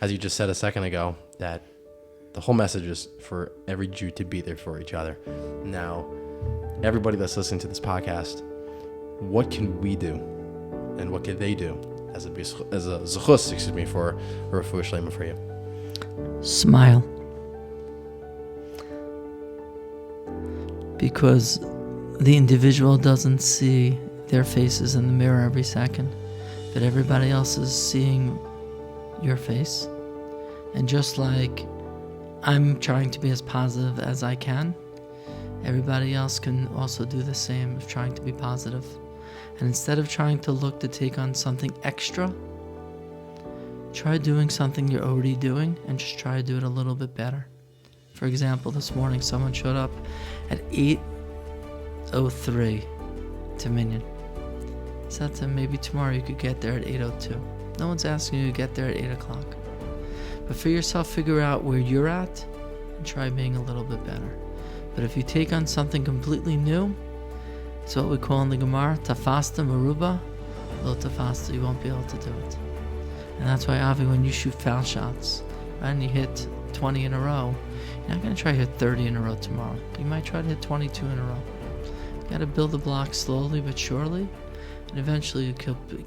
as you just said a second ago, that the whole message is for every Jew to be there for each other. Now, everybody that's listening to this podcast, what can we do, and what can they do as a zechus, for a refuah shlema for you? Smile. Because the individual doesn't see their faces in the mirror every second, but everybody else is seeing your face. And just like I'm trying to be as positive as I can, everybody else can also do the same of trying to be positive. And instead of trying to look to take on something extra, try doing something you're already doing and just try to do it a little bit better. For example, this morning someone showed up at 8:03 to Minyan. I said to him, maybe tomorrow you could get there at 8:02. No one's asking you to get there at 8 o'clock. But for yourself, figure out where you're at and try being a little bit better. But if you take on something completely new, it's what we call in the Gemara, tafasta maruba, lo tafasta, you won't be able to do it. And that's why, Avi, when you shoot foul shots, right, and you hit 20 in a row, you're not going to try to hit 30 in a row tomorrow. You might try to hit 22 in a row. You got to build the blocks slowly but surely, and eventually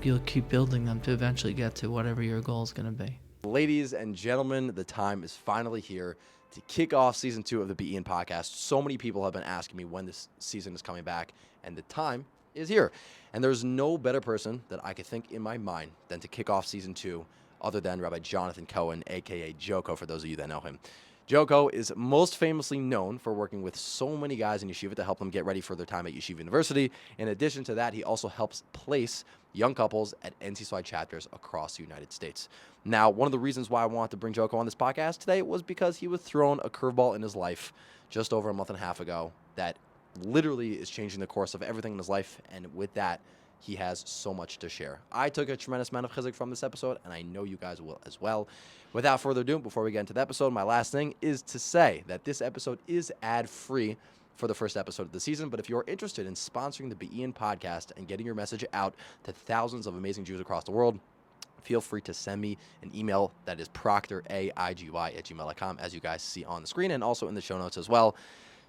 you'll keep building them to eventually get to whatever your goal is going to be. Ladies and gentlemen, the time is finally here to kick off season 2 of the Be'in podcast. So many people have been asking me when this season is coming back, and the time is here. And there's no better person that I could think in my mind than to kick off season 2 other than Rabbi Jonathan Cohen, a.k.a. Joko, for those of you that know him. Joko is most famously known for working with so many guys in Yeshiva to help them get ready for their time at Yeshiva University. In addition to that, he also helps place young couples at NCSY chapters across the United States. Now, one of the reasons why I wanted to bring Joko on this podcast today was because he was thrown a curveball in his life just over a month and a half ago that literally is changing the course of everything in his life, and with that, he has so much to share. I took a tremendous amount of chizuk from this episode, and I know you guys will as well. Without further ado, before we get into the episode, my last thing is to say that this episode is ad-free for the first episode of the season, but if you're interested in sponsoring the Be'in podcast and getting your message out to thousands of amazing Jews across the world, feel free to send me an email that is proctoraigy@gmail.com, as you guys see on the screen and also in the show notes as well.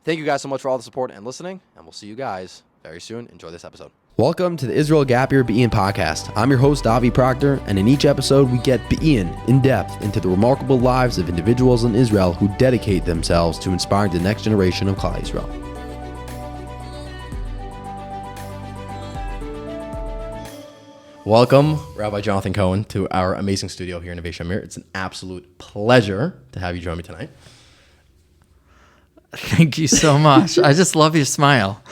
Thank you guys so much for all the support and listening, and we'll see you guys very soon. Enjoy this episode. Welcome to the Israel Gap Year Be'in podcast. I'm your host, Avi Proctor, and in each episode, we get Be'in in depth into the remarkable lives of individuals in Israel who dedicate themselves to inspiring the next generation of Klal Yisrael. Welcome, Rabbi Jonathan Cohen, to our amazing studio here in Neve Shamir. It's an absolute pleasure to have you join me tonight. Thank you so much. I just love your smile.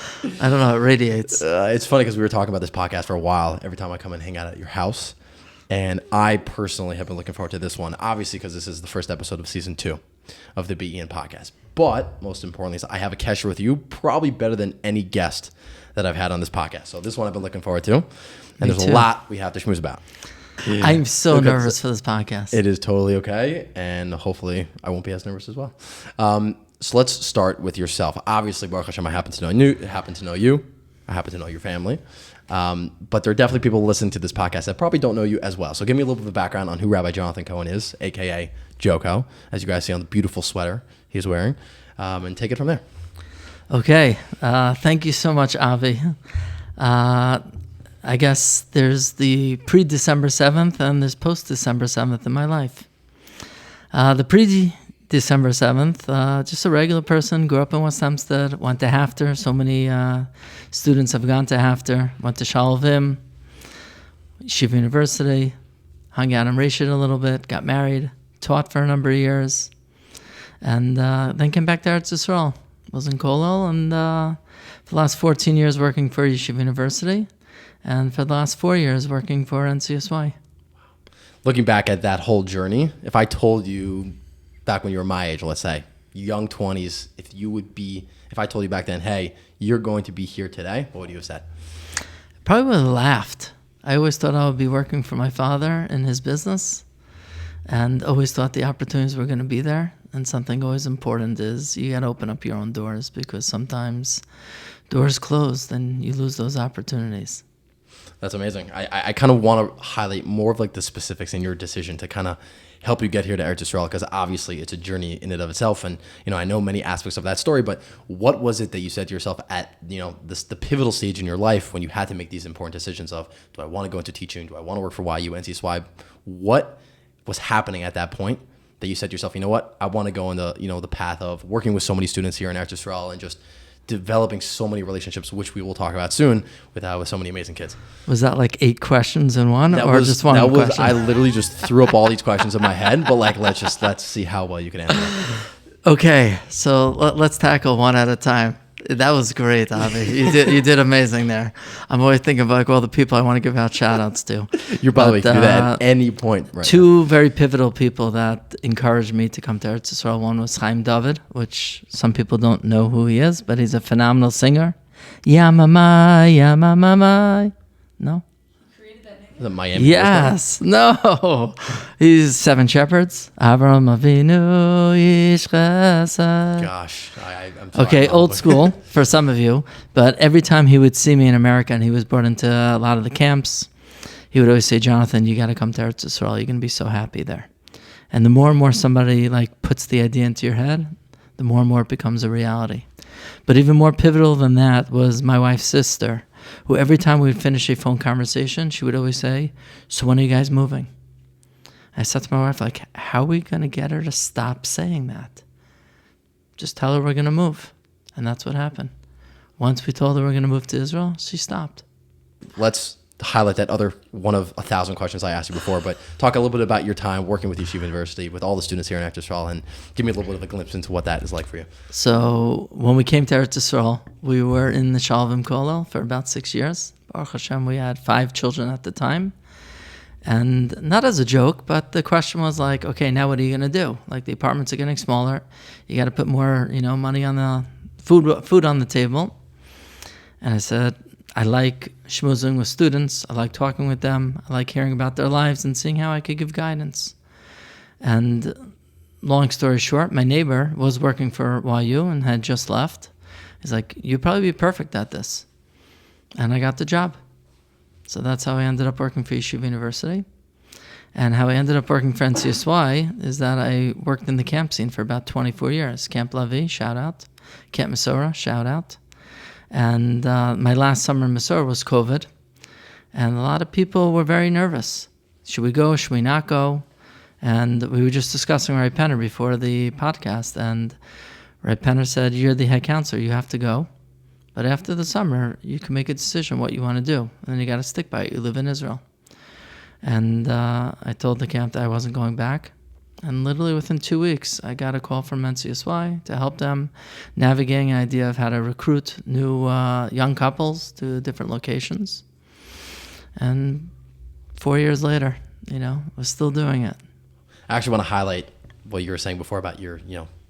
I don't know, it radiates. It's funny because we were talking about this podcast for a while. Every time I come and hang out at your house. And I personally have been looking forward to this one, obviously because this is the first episode of season 2 of the Be'in podcast. But most importantly is I have a kesher with you, probably better than any guest that I've had on this podcast. So this one I've been looking forward to. And there's a lot we have to schmooze about. Yeah. I'm so nervous for this podcast. It is totally okay. And hopefully I won't be as nervous as well. So let's start with yourself. Obviously, Baruch Hashem, I happen to know you. I happen to know your family. But there are definitely people listening to this podcast that probably don't know you as well. So give me a little bit of a background on who Rabbi Jonathan Cohen is, a.k.a. Joko, as you guys see on the beautiful sweater he's wearing, and take it from there. Okay. Thank you so much, Avi. I guess there's the pre-December 7th and there's post-December 7th in my life. The pre-December 7th, just a regular person, grew up in West Hempstead, went to Hafter. So many students have gone to Hafter, went to Shalvim, Yeshiva University, hung out in Rashid a little bit, got married, taught for a number of years, and then came back to Eretz Yisrael. Was in Kollel, and for the last 14 years working for Yeshiva University, and for the last 4 years working for NCSY. Looking back at that whole journey, if I told you back when you were my age, let's say, young 20s, if I told you back then, hey, you're going to be here today, what would you have said? Probably would have laughed. I always thought I would be working for my father in his business, and always thought the opportunities were going to be there. And something always important is you got to open up your own doors, because sometimes doors close and you lose those opportunities. That's amazing. I kind of want to highlight more of like the specifics in your decision to kind of help you get here to Eretz Yisrael, because obviously it's a journey in and of itself. And, I know many aspects of that story, but what was it that you said to yourself at, the pivotal stage in your life when you had to make these important decisions of, do I want to go into teaching? Do I want to work for YU, NCSY? What was happening at that point that you said to yourself, you know what, I want to go in the path of working with so many students here in Eretz Yisrael and just developing so many relationships, which we will talk about soon, with so many amazing kids. Was that like 8 questions in one, just one question? I literally just threw up all these questions in my head, but like let's see how well you can answer them. Okay, so let's tackle one at a time. That was great, Avi. You did amazing there. I'm always thinking of like all the people I want to give out shout outs to. You're probably can do that at any point. Right 2 now. very pivotal people that encouraged me to come to Eretz Yisrael. One was Chaim David, which some people don't know who he is, but he's a phenomenal singer. Yamamai, Yamamai. No? The Miami. Yes. No. He's 7 Shepherds. Avram Avinu Ish Chesed. Gosh. I'm okay, old school for some of you. But every time he would see me in America, and he was brought into a lot of the camps, he would always say, Jonathan, you got to come to Eretz Yisrael. You're going to be so happy there. And the more and more somebody like puts the idea into your head, the more and more it becomes a reality. But even more pivotal than that was my wife's sister, who every time we would finish a phone conversation, she would always say, so when are you guys moving? I said to my wife, like, how are we going to get her to stop saying that? Just tell her we're going to move. And that's what happened. Once we told her we're going to move to Israel, she stopped. Let's highlight that other one of 1,000 questions I asked you before, but talk a little bit about your time working with Yeshiva University, with all the students here in Eretz Yisrael, and give me a little bit of a glimpse into what that is like for you. So when we came to Eretz Yisrael, we were in the Shalvim Kollel for about 6 years. Baruch Hashem, we had 5 children at the time. And not as a joke, but the question was like, okay, now what are you going to do? Like, the apartments are getting smaller. You got to put more, money on the food on the table. And I said, I like schmoozing with students. I like talking with them. I like hearing about their lives and seeing how I could give guidance. And long story short, my neighbor was working for YU and had just left. He's like, you'd probably be perfect at this. And I got the job. So that's how I ended up working for Yeshiva University. And how I ended up working for NCSY is that I worked in the camp scene for about 24 years. Camp Levi, shout out. Camp Mesorah, shout out. And my last summer in Mesorah was COVID. And a lot of people were very nervous. Should we go? Should we not go? And we were just discussing Rabbi Penner before the podcast. And Rabbi Penner said, you're the head counselor. You have to go. But after the summer, you can make a decision what you want to do. And then you got to stick by it. You live in Israel. And I told the camp that I wasn't going back. And literally within 2 weeks, I got a call from NCSY to help them navigating an idea of how to recruit new young couples to different locations. And 4 years later, was still doing it. I actually want to highlight what you were saying before about your,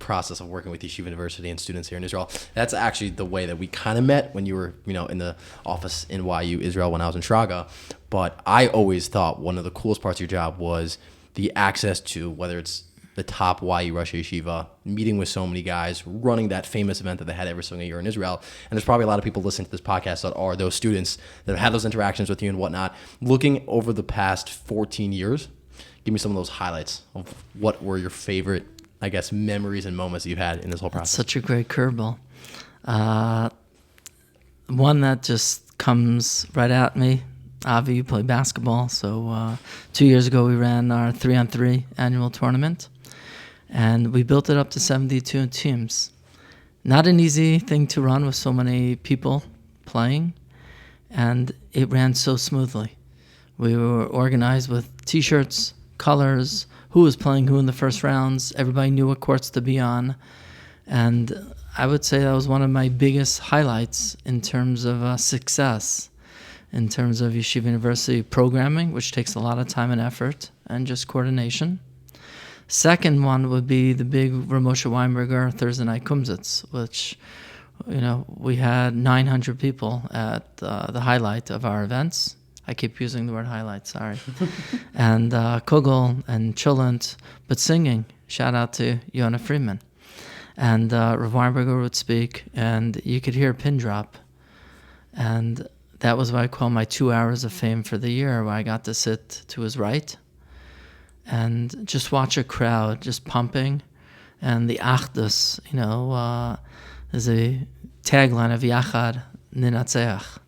process of working with Yeshiva University and students here in Israel. That's actually the way that we kind of met when you were, in the office in YU Israel when I was in Shraga. But I always thought one of the coolest parts of your job was the access to, whether it's the top YU Rosh Yeshiva, meeting with so many guys, running that famous event that they had every single year in Israel. And there's probably a lot of people listening to this podcast that are those students that have had those interactions with you and whatnot. Looking over the past 14 years, give me some of those highlights of what were your favorite, I guess, memories and moments that you had in this whole process. That's such a great curveball. One that just comes right at me. Avi, you play basketball. So 2 years ago, we ran our 3-on-3 annual tournament. And we built it up to 72 teams. Not an easy thing to run with so many people playing. And it ran so smoothly. We were organized with T-shirts, colors, who was playing who in the first rounds. Everybody knew what courts to be on. And I would say that was one of my biggest highlights in terms of success, in terms of Yeshiva University programming, which takes a lot of time and effort and just coordination. Second one would be the big Ramosha Weinberger Thursday Night Kumsitz, which, we had 900 people at the highlight of our events. I keep using the word highlight, sorry. And Kogel and Chulent, but singing. Shout out to Yona Freeman. And Rav Weinberger would speak, and you could hear a pin drop. And that was what I call my 2 hours of fame for the year, where I got to sit to his right and just watch a crowd just pumping. And the Achdus, is a tagline of Yachad Ninatzeach.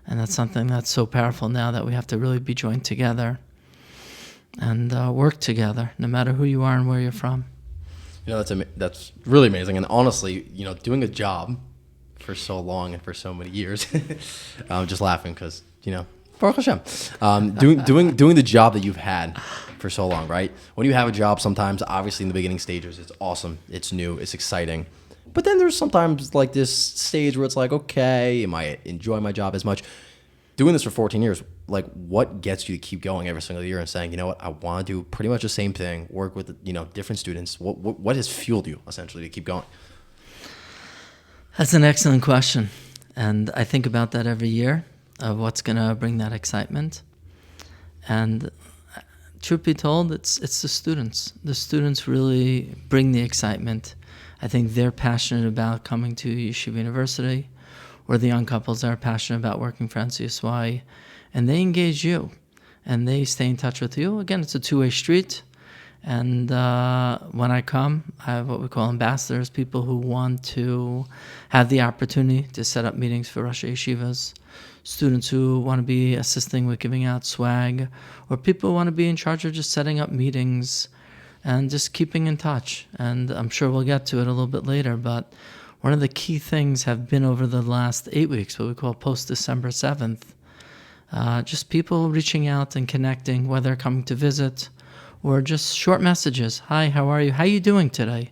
And that's something that's so powerful now, that we have to really be joined together and work together, no matter who you are and where you're from. That's really amazing. And honestly, doing a job for so long and for so many years, I'm just laughing because, Baruch Hashem, doing the job that you've had for so long, right? When you have a job, sometimes, obviously in the beginning stages, it's awesome, it's new, it's exciting. But then there's sometimes like this stage where it's like, okay, am I enjoying my job as much? Doing this for 14 years, like what gets you to keep going every single year and saying, you know what, I want to do pretty much the same thing, work with, different students. What has fueled you essentially to keep going? That's an excellent question. And I think about that every year, of what's going to bring that excitement. And truth be told, it's the students. The students really bring the excitement. I think they're passionate about coming to Yeshiva University, or the young couples that are passionate about working for NCSY, and they engage you, and they stay in touch with you. Again, it's a two-way street, and when I come, I have what we call ambassadors, people who want to have the opportunity to set up meetings for Rosh Yeshivas, students who want to be assisting with giving out swag, or people who want to be in charge of just setting up meetings and just keeping in touch. And I'm sure we'll get to it a little bit later, but one of the key things have been over the last 8 weeks, what we call post-December 7th, just people reaching out and connecting, whether coming to visit or just short messages. Hi, how are you? How are you doing today?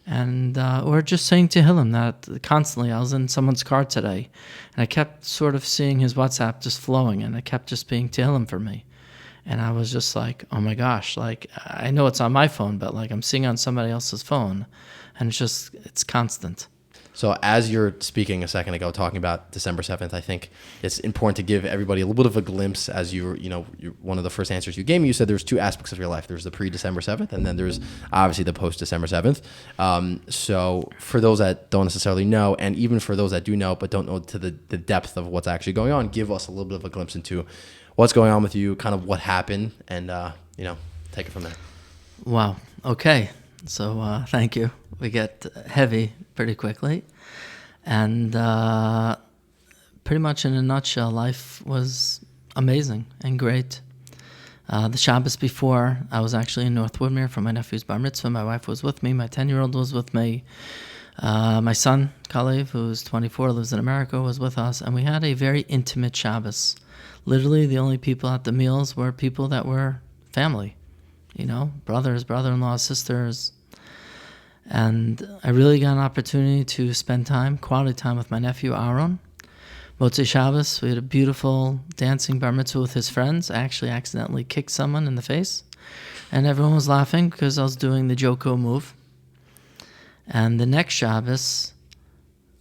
And or just saying Tehillim. That constantly, I was in someone's car today, and I kept sort of seeing his WhatsApp just flowing, and it kept just being Tehillim for me. And I was just like, oh my gosh, like I know it's on my phone, but like I'm seeing on somebody else's phone, and it's constant. So as you're speaking a second ago, talking about December 7th, I think it's important to give everybody a little bit of a glimpse. As one of the first answers you gave me, you said there's two aspects of your life. There's the pre-December 7th, and then there's obviously the post-December 7th. So for those that don't necessarily know, and even for those that do know but don't know to the depth of what's actually going on, give us a little bit of a glimpse into what's going on with you, kind of what happened, and take it from there. Wow. Okay. So thank you. We get heavy pretty quickly. And pretty much in a nutshell, life was amazing and great. The Shabbos before, I was actually in North Woodmere for my nephew's bar mitzvah. My wife was with me. My 10-year-old was with me. My son, Kalev, who's 24, lives in America, was with us. And we had a very intimate Shabbos. Literally, the only people at the meals were people that were family. Brothers, brother-in-laws, sisters. And I really got an opportunity to spend quality time with my nephew, Aaron. Motzei Shabbos, we had a beautiful dancing bar mitzvah with his friends. I actually accidentally kicked someone in the face. And everyone was laughing because I was doing the Joko move. And the next Shabbos,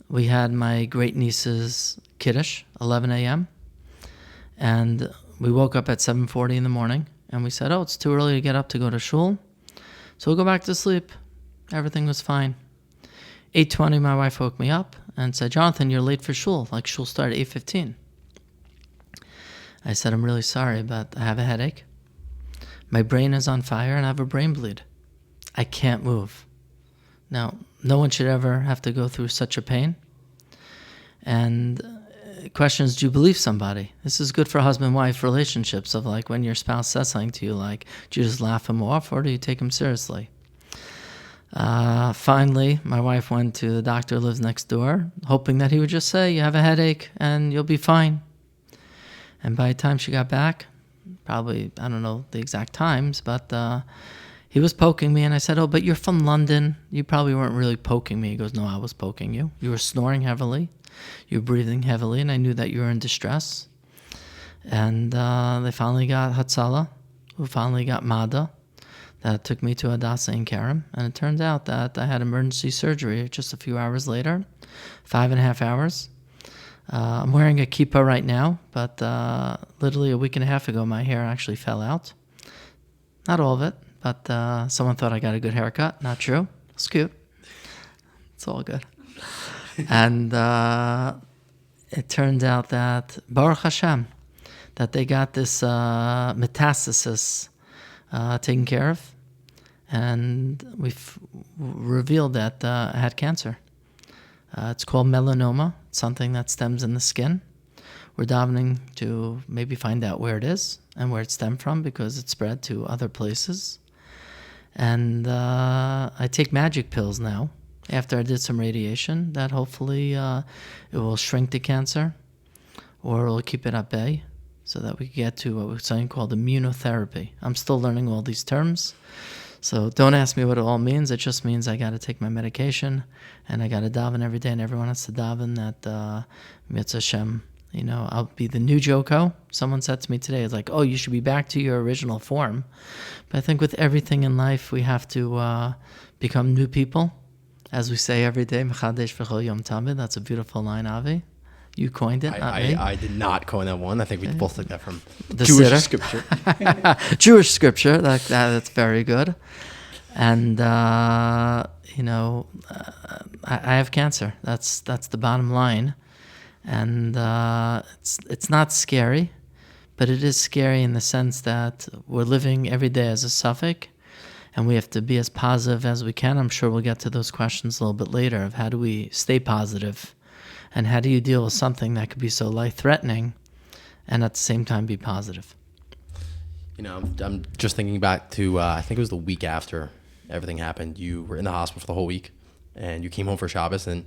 we had my great niece's Kiddush, 11 a.m. And we woke up at 7:40 in the morning. And we said, it's too early to get up to go to shul, so we'll go back to sleep. Everything was fine. 8:20, my wife woke me up and said, Jonathan, you're late for shul. Like, shul started at 8:15. I said, I'm really sorry, but I have a headache. My brain is on fire, and I have a brain bleed. I can't move. Now, no one should ever have to go through such a pain. And the question is, do you believe somebody? This is good for husband-wife relationships, of like when your spouse says something to you, like, do you just laugh him off or do you take him seriously? Finally, my wife went to the doctor who lives next door, hoping that he would just say, you have a headache and you'll be fine. And by the time she got back, probably, I don't know the exact times, but he was poking me, and I said, but you're from London. You probably weren't really poking me. He goes, no, I was poking you. You were snoring heavily. You were breathing heavily, and I knew that you were in distress. And they finally got Hatzalah, who finally got Mada. That took me to Hadassah in Kerem, and it turned out that I had emergency surgery just a few hours later, 5.5 hours. I'm wearing a kippah right now, but literally a week and a half ago, my hair actually fell out. Not all of it, but someone thought I got a good haircut. Not true. It's cute. It's all good. And it turned out that, Baruch Hashem, that they got this metastasis taken care of. And we've revealed that I had cancer. It's called melanoma. It's something that stems in the skin. We're davening to maybe find out where it is and where it stemmed from, because it spread to other places. And I take magic pills now after I did some radiation that hopefully it will shrink the cancer, or it will keep it at bay, so that we can get to what we're saying called immunotherapy. I'm still learning all these terms. So don't ask me what it all means. It just means I got to take my medication, and I got to daven every day, and everyone has to daven that Mitzvah Hashem, I'll be the new Joko. Someone said to me today, it's like, oh, you should be back to your original form. But I think with everything in life, we have to become new people. As we say every day, Mechadesh v'chol Yom Tov. That's a beautiful line, Avi. You coined it, not me. I did not coin that one. I think we both took that from the Jewish scripture. Jewish scripture. That's very good. And I have cancer. That's the bottom line. And it's not scary, but it is scary in the sense that we're living every day as a suffix, and we have to be as positive as we can. I'm sure we'll get to those questions a little bit later of how do we stay positive. And how do you deal with something that could be so life-threatening and at the same time be positive? I'm just thinking back to, I think it was the week after everything happened. You were in the hospital for the whole week, and you came home for Shabbos, and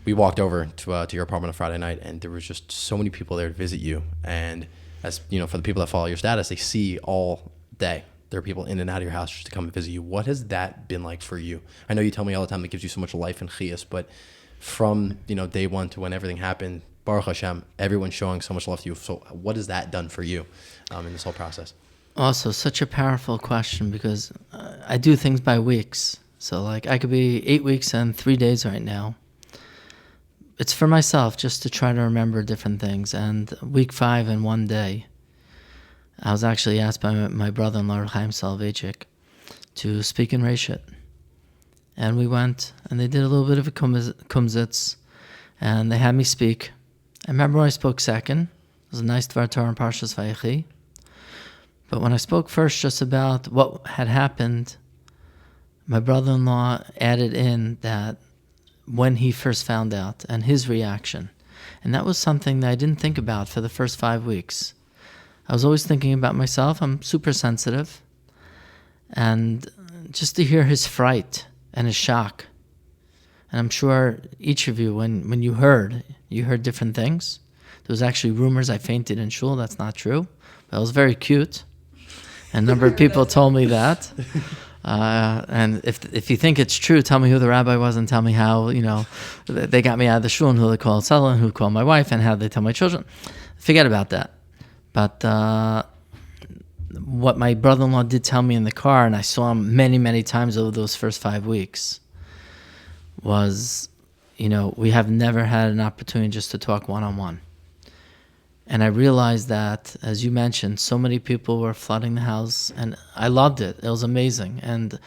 we walked over to your apartment on Friday night, and there was just so many people there to visit you. And as for the people that follow your status, they see all day. There are people in and out of your house just to come and visit you. What has that been like for you? I know you tell me all the time it gives you so much life and chiyas, but from day one to when everything happened, Baruch Hashem, everyone's showing so much love to you. So what has that done for you in this whole process? Also, such a powerful question, because I do things by weeks. So like I could be 8 weeks and 3 days right now. It's for myself, just to try to remember different things. And week 5 in 1 day, I was actually asked by my brother-in-law, Chaim Soloveitchik, to speak in Reshit. And we went, and they did a little bit of a kumzitz, and they had me speak. I remember when I spoke second. It was a nice Dvar Torah in Parshas Vayechi. But when I spoke first just about what had happened, my brother-in-law added in that when he first found out and his reaction. And that was something that I didn't think about for the first 5 weeks. I was always thinking about myself. I'm super sensitive. And just to hear his fright and his shock. And I'm sure each of you, when you heard different things. There was actually rumors I fainted in shul. That's not true. But I was very cute. And a number of people told me that. And if you think it's true, tell me who the rabbi was and tell me how, they got me out of the shul and who they called Sela and who called my wife and how they tell my children. Forget about that. But what my brother-in-law did tell me in the car, and I saw him many, many times over those first 5 weeks, was, we have never had an opportunity just to talk one-on-one. And I realized that, as you mentioned, so many people were flooding the house, and I loved it. It was amazing. And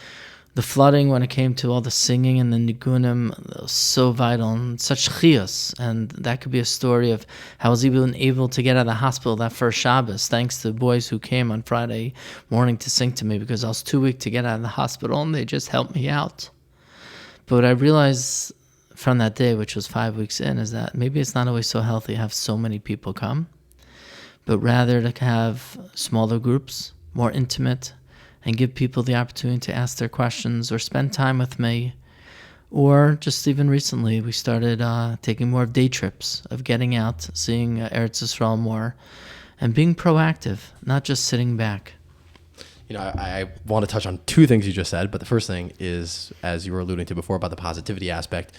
the flooding, when it came to all the singing and the nigunim, was so vital and such chiyas. And that could be a story of how I was even able to get out of the hospital that first Shabbos, thanks to the boys who came on Friday morning to sing to me, because I was too weak to get out of the hospital, and they just helped me out. But what I realized from that day, which was 5 weeks in, is that maybe it's not always so healthy to have so many people come, but rather to have smaller groups, more intimate, and give people the opportunity to ask their questions or spend time with me. Or just even recently, we started taking more of day trips, of getting out, seeing Eretz Yisrael more, and being proactive, not just sitting back. I want to touch on 2 things you just said, but the first thing is, as you were alluding to before about the positivity aspect,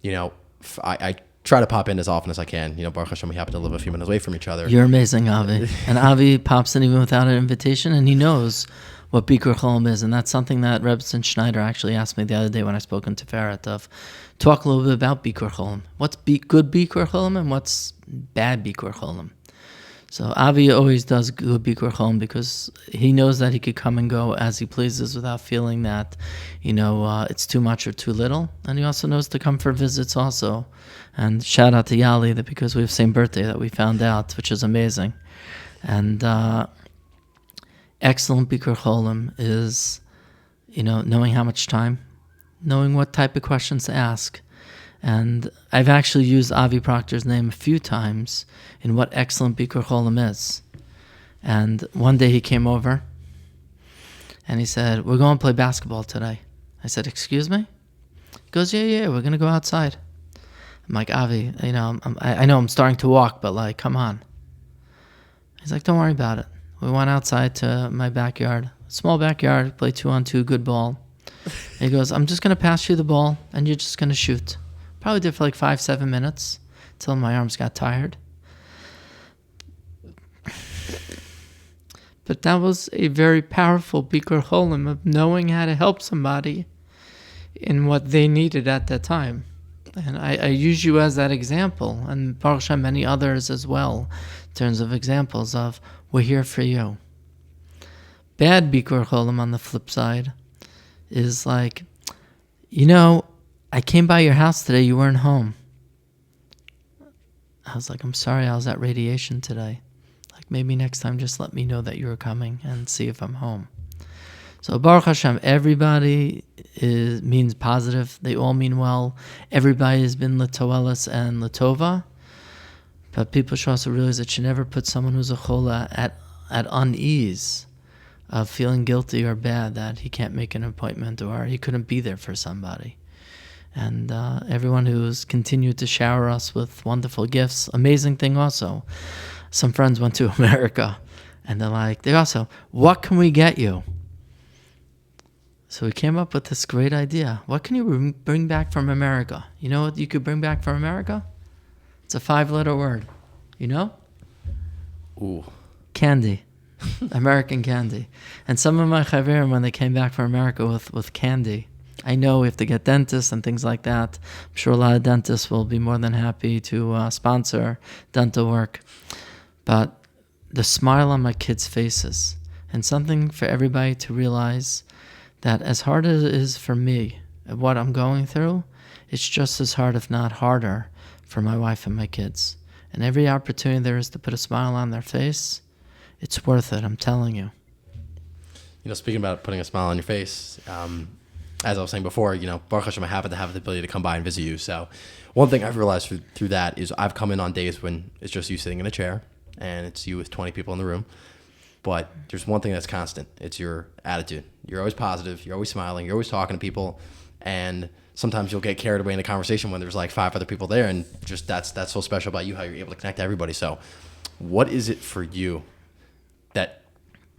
I try to pop in as often as I can. Baruch Hashem, we happen to live a few minutes away from each other. You're amazing, Avi. And Avi pops in even without an invitation, and he knows what Bikur Cholim is. And that's something that Rebbetzin Schneider actually asked me the other day when I spoke in Tiferet, of talk a little bit about Bikur Cholim. What's good Bikur Cholim and what's bad Bikur Cholim? So Avi always does good Bikur Cholim because he knows that he could come and go as he pleases without feeling that, it's too much or too little. And he also knows to come for visits also. And shout out to Yali that because we have the same birthday that we found out, which is amazing. And excellent Bikur Cholim is, knowing how much time, knowing what type of questions to ask. And I've actually used Avi Proctor's name a few times in what excellent Bikur Cholim is. And one day he came over and he said, "We're going to play basketball today." I said, "Excuse me?" He goes, Yeah, we're going to go outside. I'm like, "Avi, I know I'm starting to walk, but come on." He's like, "Don't worry about it." We went outside to my backyard, small backyard, play 2-on-2, good ball. He goes, "I'm just going to pass you the ball and you're just going to shoot." Probably did for 5-7 minutes till my arms got tired. But that was a very powerful Bikur Cholim of knowing how to help somebody in what they needed at that time. And I use you as that example, and Baruch Hashem, many others as well, in terms of examples of, we're here for you. Bad Bikur Cholim on the flip side is I came by your house today, you weren't home. I was like, "I'm sorry, I was at radiation today. Maybe next time just let me know that you were coming and see if I'm home." So Baruch Hashem, everybody means positive. They all mean well. Everybody has been L'toelis and L'tova. But people should also realize that you never put someone who's a chola at unease of feeling guilty or bad that he can't make an appointment or he couldn't be there for somebody. And everyone who's continued to shower us with wonderful gifts. Amazing thing also. Some friends went to America and they also, "What can we get you?" So we came up with this great idea. What can you bring back from America? You know what you could bring back from America? It's a 5-letter word. You know? Ooh. Candy. American candy. And some of my chaverim, when they came back from America with candy, I know we have to get dentists and things like that. I'm sure a lot of dentists will be more than happy to sponsor dental work. But the smile on my kids' faces, and something for everybody to realize that as hard as it is for me, what I'm going through, it's just as hard, if not harder, for my wife and my kids. And every opportunity there is to put a smile on their face, it's worth it, I'm telling you. Speaking about putting a smile on your face, as I was saying before, Baruch Hashem, I happen to have the ability to come by and visit you. So one thing I've realized through that is I've come in on days when it's just you sitting in a chair and it's you with 20 people in the room. But there's one thing that's constant. It's your attitude. You're always positive. You're always smiling. You're always talking to people. And sometimes you'll get carried away in a conversation when there's 5 other people there. And just that's so special about you, how you're able to connect to everybody. So what is it for you that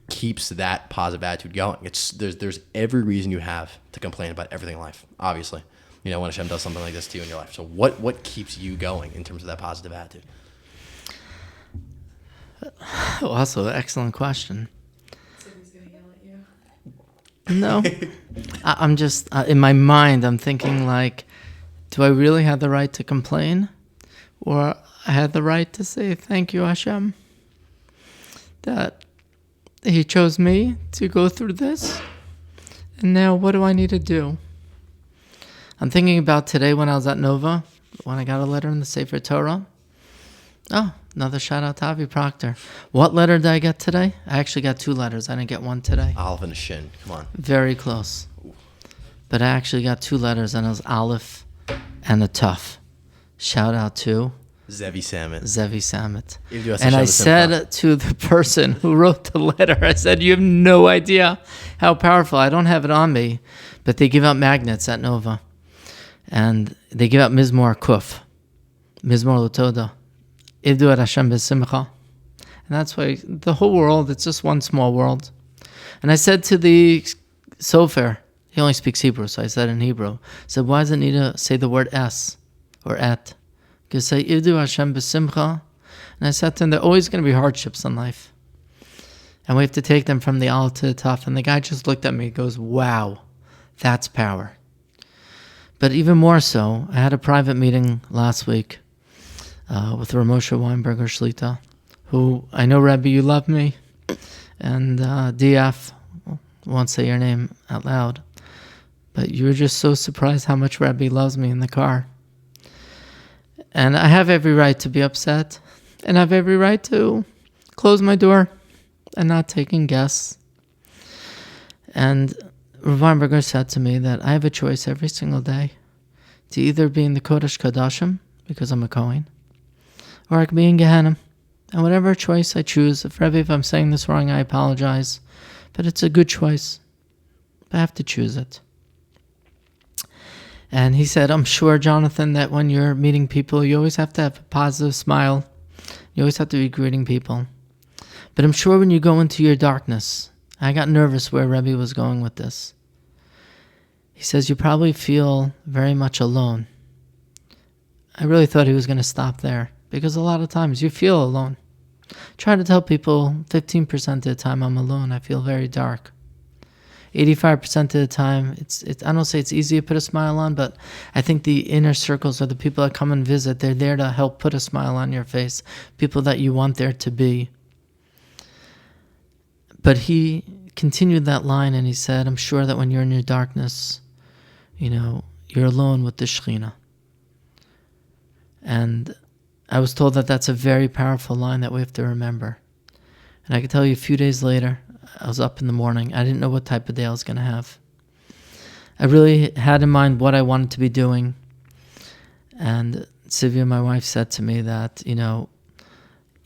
keeps that positive attitude going? There's every reason you have to complain about everything in life, obviously. When Hashem does something like this to you in your life. So what keeps you going in terms of that positive attitude? Also, excellent question. So he's going to yell at you? No. I'm just, in my mind, I'm thinking do I really have the right to complain? Or I had the right to say, thank you, Hashem, that He chose me to go through this. And now what do I need to do? I'm thinking about today when I was at Nova, when I got a letter in the Sefer Torah. Oh, another shout out to Avi Proctor. What letter did I get today? I actually got 2 letters. I didn't get one today. Aleph and a shin. Come on. Very close. But I actually got 2 letters, and it was Aleph and a Tuf. Shout out to Zevi Samet. And I said to the person who wrote the letter, I said, you have no idea how powerful. I don't have it on me, but they give out magnets at Nova. And they give out Mizmor Kuf, Mizmor L'Toda. Ivdu et Hashem b'simcha. And that's why the whole world, it's just one small world. And I said to the Sofer, he only speaks Hebrew, so I said in Hebrew, I said, why does it need to say the word es or et? Because say, Ivdu Hashem b'simcha. And I said to him, there are always going to be hardships in life. And we have to take them from the Aleph to the Taf. And the guy just looked at me and goes, wow, that's power. But even more so, I had a private meeting last week with Ramosha Weinberger Shlita, who I know, Rabbi, you love me, and DF, won't say your name out loud, but you were just so surprised how much Rabbi loves me in the car. And I have every right to be upset, and I have every right to close my door and not taking guests. And Rav Weinberger said to me that I have a choice every single day to either be in the Kodesh Kodashim, because I'm a Cohen, or I can be in Gehenna. And whatever choice I choose, if I'm saying this wrong, I apologize, but it's a good choice. I have to choose it. And he said, I'm sure, Jonathan, that when you're meeting people, you always have to have a positive smile. You always have to be greeting people. But I'm sure when you go into your darkness, I got nervous where Rabbi was going with this. He says, you probably feel very much alone. I really thought he was going to stop there, because a lot of times you feel alone. Try to tell people 15% of the time I'm alone. I feel very dark. 85% of the time, it's I don't say it's easy to put a smile on, but I think the inner circles or the people that come and visit, they're there to help put a smile on your face, people that you want there to be. But he continued that line and he said, I'm sure that when you're in your darkness, you're alone with the Shekhinah. And I was told that that's a very powerful line that we have to remember. And I can tell you a few days later, I was up in the morning. I didn't know what type of day I was going to have. I really had in mind what I wanted to be doing. And Sylvia, my wife, said to me that,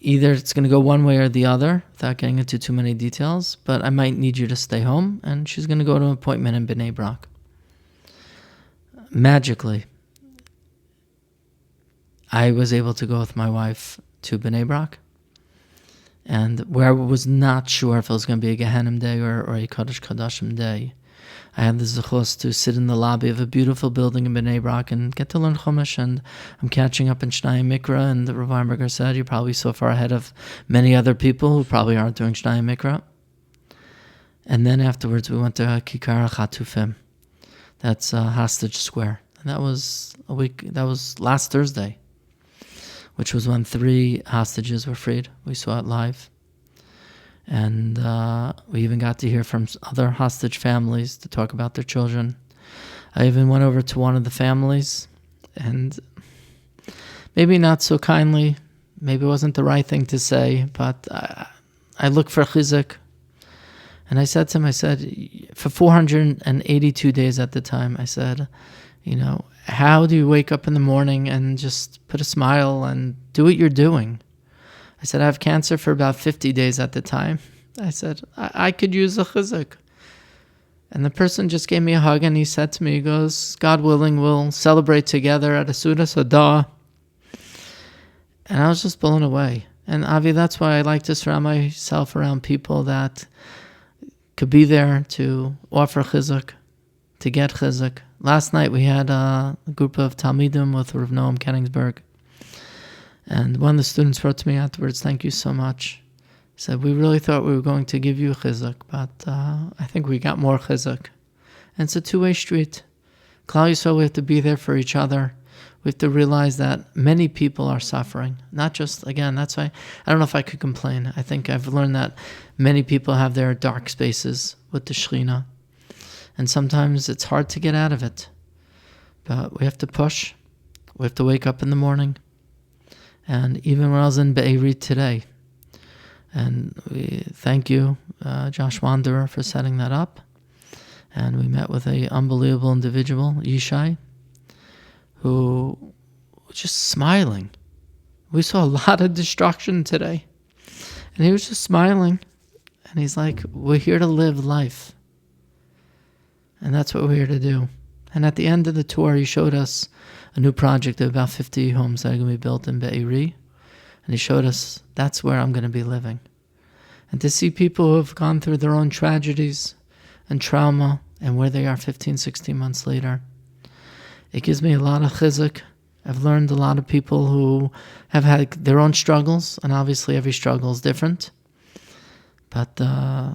either it's going to go one way or the other, without getting into too many details, but I might need you to stay home. And she's going to go to an appointment in Bnei Brak. Magically, I was able to go with my wife to Bnei Brak. And where I was not sure if it was going to be a Gehenim day or a Kodesh Kodashim day, I had the zechus to sit in the lobby of a beautiful building in Bnei Brak and get to learn Chumash. And I'm catching up in Shnai Mikra. And the Rav Weinberger said, you're probably so far ahead of many other people who probably aren't doing Shnai Mikra. And then afterwards, we went to Kikar Chatufim. That's Hostage Square. And that was last Thursday, which was when 3 hostages were freed. We saw it live. And we even got to hear from other hostage families to talk about their children. I even went over to one of the families, and maybe not so kindly, maybe it wasn't the right thing to say, but I looked for chizuk. And I said to him, for 482 days at the time, I said, how do you wake up in the morning and just put a smile and do what you're doing? I said, I have cancer for about 50 days at the time. I said, I could use a chizuk. And the person just gave me a hug and he said to me, he goes, God willing, we'll celebrate together at a Suda Sadah. And I was just blown away. And Avi, that's why I like to surround myself around people that could be there to offer chizuk, to get chizuk. Last night we had a group of Talmidim with Rav Noam Kenningsberg. And one of the students wrote to me afterwards, thank you so much. He said, we really thought we were going to give you chizuk, but I think we got more chizuk. And it's a two-way street. Klal Yisrael, we have to be there for each other. We have to realize that many people are suffering. Not just, again, that's why I don't know if I could complain. I think I've learned that many people have their dark spaces with the Shekhinah. And sometimes it's hard to get out of it. But we have to push. We have to wake up in the morning. And even when I was in Be'eri today, and we thank you, Josh Wanderer, for setting that up. And we met with an unbelievable individual, Yishai, who was just smiling. We saw a lot of destruction today. And he was just smiling. And he's like, we're here to live life. And that's what we're here to do. And at the end of the tour, he showed us a new project of about 50 homes that are going to be built in Be'eri. And he showed us, that's where I'm going to be living. And to see people who have gone through their own tragedies and trauma and where they are 15, 16 months later, it gives me a lot of chizuk. I've learned a lot of people who have had their own struggles, and obviously every struggle is different. But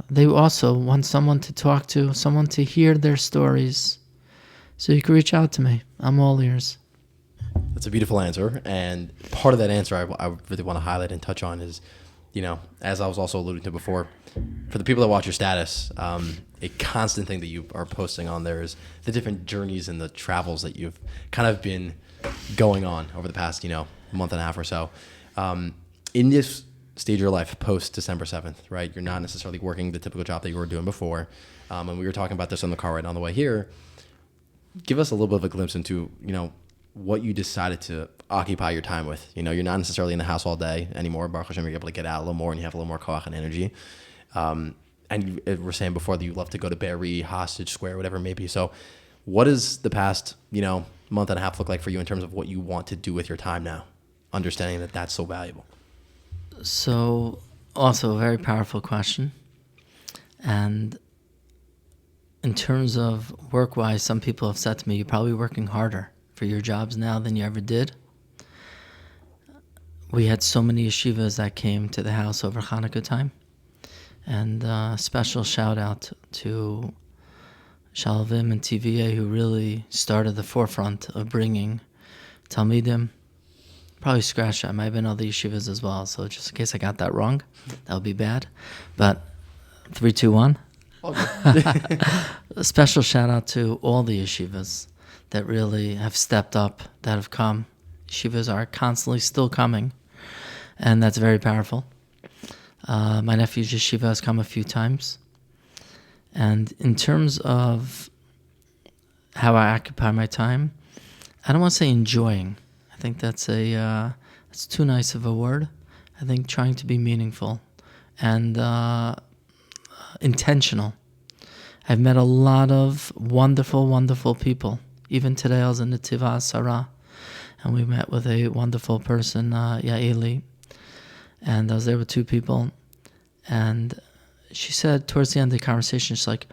they also want someone to talk to, someone to hear their stories. So you can reach out to me. I'm all ears. That's a beautiful answer. And part of that answer I really want to highlight and touch on is as I was also alluding to before, for the people that watch your status, a constant thing that you are posting on there is the different journeys and the travels that you've kind of been going on over the past, month and a half or so. In this stage of your life, post December 7th, right? You're not necessarily working the typical job that you were doing before. And we were talking about this on the car right on the way here. Give us a little bit of a glimpse into, what you decided to occupy your time with. You're not necessarily in the house all day anymore. Baruch Hashem, you're able to get out a little more and you have a little more koach and energy. And you were saying before that you love to go to Be'eri, Hostage Square, whatever it may be. So what does the past, month and a half look like for you in terms of what you want to do with your time now, understanding that that's so valuable? So also a very powerful question. And in terms of work-wise, some people have said to me, you're probably working harder for your jobs now than you ever did. We had so many yeshivas that came to the house over Hanukkah time. And special shout out to Shalvim and TVA, who really started the forefront of bringing Talmidim. Probably scratch that. Might have been other yeshivas as well. So just in case I got that wrong, that would be bad. But 3, 2, 1. A special shout out to all the yeshivas that really have stepped up, that have come. Yeshivas are constantly still coming, and that's very powerful. My nephew's yeshiva has come a few times. And in terms of how I occupy my time, I don't want to say enjoying. I think that's too nice of a word. I think trying to be meaningful and intentional. I've met a lot of wonderful, wonderful people. Even today I was in Netiva Sarah, and we met with a wonderful person, Yaeli, and I was there with 2 people. And she said towards the end of the conversation, she's like,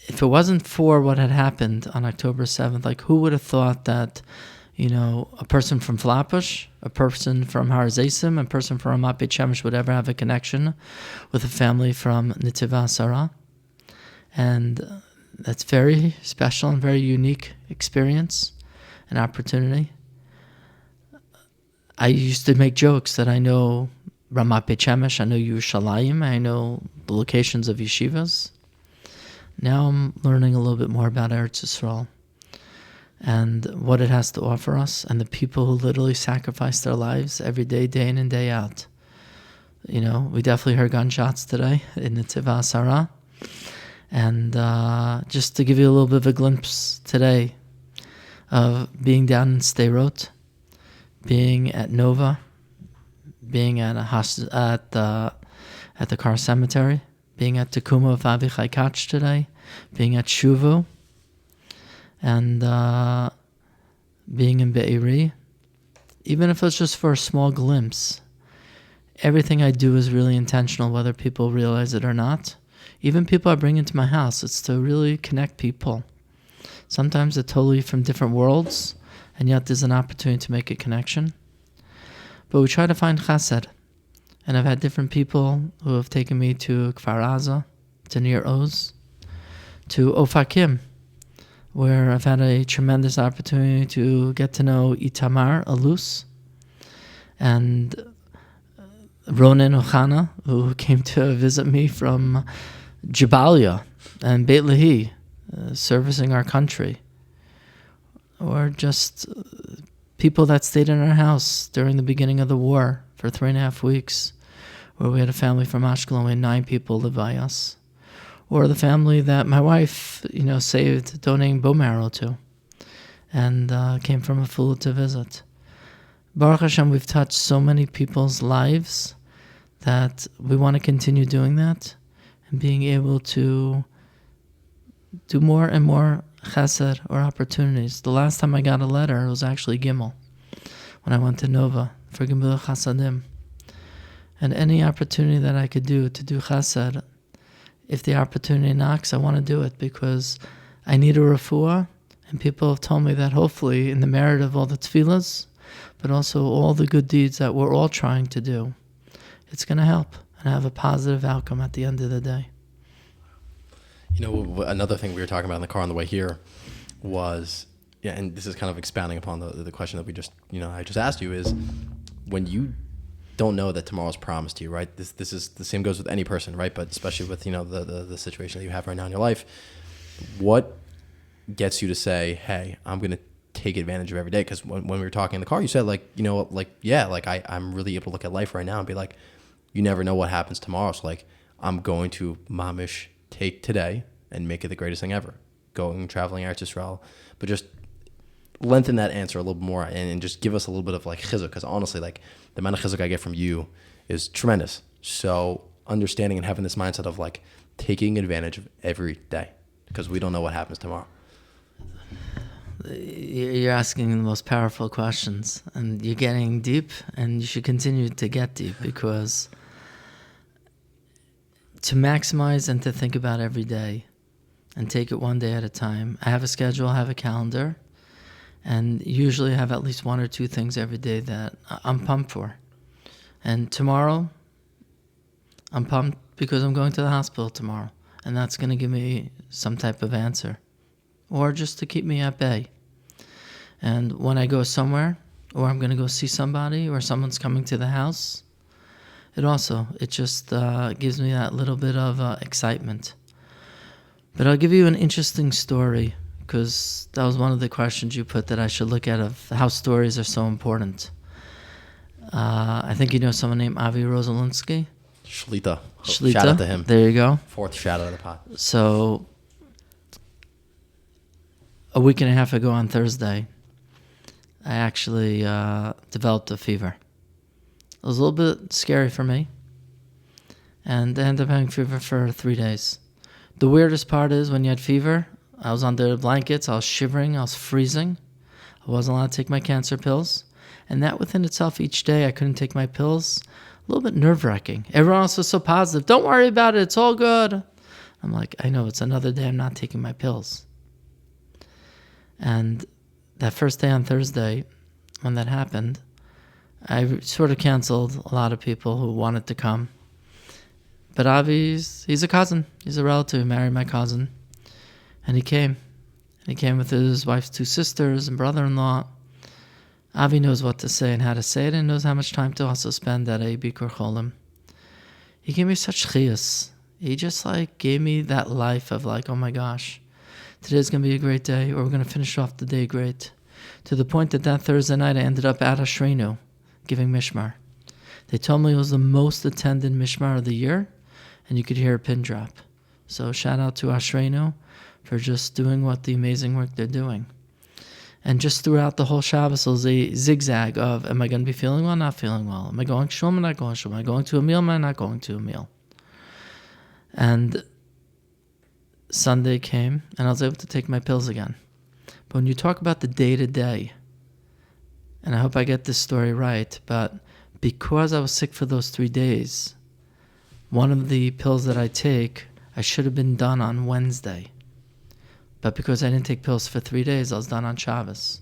if it wasn't for what had happened on October 7th, like who would have thought that, a person from Flatbush, a person from Har Zaysim, a person from Ramat Beit Shemesh would ever have a connection with a family from Netiva Sarah. And that's very special and very unique experience and opportunity. I used to make jokes that I know Ramat Beit Shemesh, I know Yerushalayim, I know the locations of yeshivas. Now I'm learning a little bit more about Eretz Yisrael and what it has to offer us, and the people who literally sacrifice their lives every day, day in and day out. We definitely heard gunshots today in the Netiva Sarah. And just to give you a little bit of a glimpse today of being down in Sderot, being at Nova, being at the Car Cemetery, being at Tekuma of Avichai Kach today, being at Shuvu, and being in Be'eri. Even if it's just for a small glimpse, everything I do is really intentional, whether people realize it or not. Even people I bring into my house, it's to really connect people. Sometimes they're totally from different worlds, and yet there's an opportunity to make a connection. But we try to find chesed. And I've had different people who have taken me to Kfar Aza, to Nir Oz, to Ofakim, where I've had a tremendous opportunity to get to know Itamar Alus, and Ronen Ochana, who came to visit me from Jabalia and Beit Lehi, servicing our country. Or just people that stayed in our house during the beginning of the war for 3.5 weeks, where we had a family from Ashkelon, we had 9 people live by us. Or the family that my wife, saved, donating bone marrow to, and came from Afula to visit. Baruch Hashem, we've touched so many people's lives that we want to continue doing that and being able to do more and more chesed or opportunities. The last time I got a letter, it was actually Gimel, when I went to Nova for Gimel Chasadim. And any opportunity that I could do to do chesed, if the opportunity knocks, I want to do it because I need a refuah, and people have told me that hopefully in the merit of all the tefillahs, but also all the good deeds that we're all trying to do, it's going to help and have a positive outcome at the end of the day. Another thing we were talking about in the car on the way here was, and this is kind of expounding upon the question that we just, I just asked you, is when you don't know that tomorrow's promised to you, right? This is the same goes with any person, right? But especially with, the situation that you have right now in your life. What gets you to say, hey, I'm going to take advantage of every day? Because when we were talking in the car, you said I'm really able to look at life right now and be like, you never know what happens tomorrow. So like, I'm going to mamish take today and make it the greatest thing ever. Going, traveling, Eretz Yisrael. But just lengthen that answer a little bit more and just give us a little bit of like chizuk. Because honestly, like the amount of chizuk I get from you is tremendous. So understanding and having this mindset of like taking advantage of every day. Because we don't know what happens tomorrow. You're asking the most powerful questions, and you're getting deep, and you should continue to get deep, because to maximize and to think about every day and take it one day at a time. I have a schedule, I have a calendar, and usually I have at least one or two things every day that I'm pumped for. And tomorrow, I'm pumped because I'm going to the hospital tomorrow, and that's going to give me some type of answer, or just to keep me at bay. And when I go somewhere, or I'm going to go see somebody, or someone's coming to the house, it just gives me that little bit of excitement. But I'll give you an interesting story, because that was one of the questions you put that I should look at, of how stories are so important. I think you know someone named Avi Rosalinsky. Shlita. Shlita. Shout out to him. There you go. Fourth shout out of the pot. So a week and a half ago on Thursday, I actually developed a fever. It was a little bit scary for me, and I ended up having fever for 3 days. The weirdest part is when you had fever, I was under the blankets, I was shivering, I was freezing. I wasn't allowed to take my cancer pills, and that within itself, each day I couldn't take my pills, a little bit nerve-wracking. Everyone else was so positive. Don't worry about it, it's all good. I'm like, I know, it's another day I'm not taking my pills. And that first day on Thursday, when that happened, I sort of canceled a lot of people who wanted to come. But Avi's, he's a cousin. He's a relative. He married my cousin. And he came. And he came with his wife's 2 sisters and brother-in-law. Avi knows what to say and how to say it, and knows how much time to also spend at a Bikur Cholim. He gave me such chiyus. He just gave me that life of oh my gosh, today's going to be a great day, or we're going to finish off the day great. To the point that Thursday night I ended up at Ashrenu giving Mishmar. They told me it was the most attended Mishmar of the year, and you could hear a pin drop. So shout out to Ashrenu for just doing the amazing work they're doing. And just throughout the whole Shabbos, it was a zigzag of, am I going to be feeling well, not feeling well? Am I going shul, am I not going shul? Am I going to a meal, am I not going to a meal? And Sunday came, and I was able to take my pills again. But when you talk about the day-to-day, and I hope I get this story right, but because I was sick for those 3 days, one of the pills that I take, I should have been done on Wednesday. But because I didn't take pills for 3 days, I was done on Shabbos.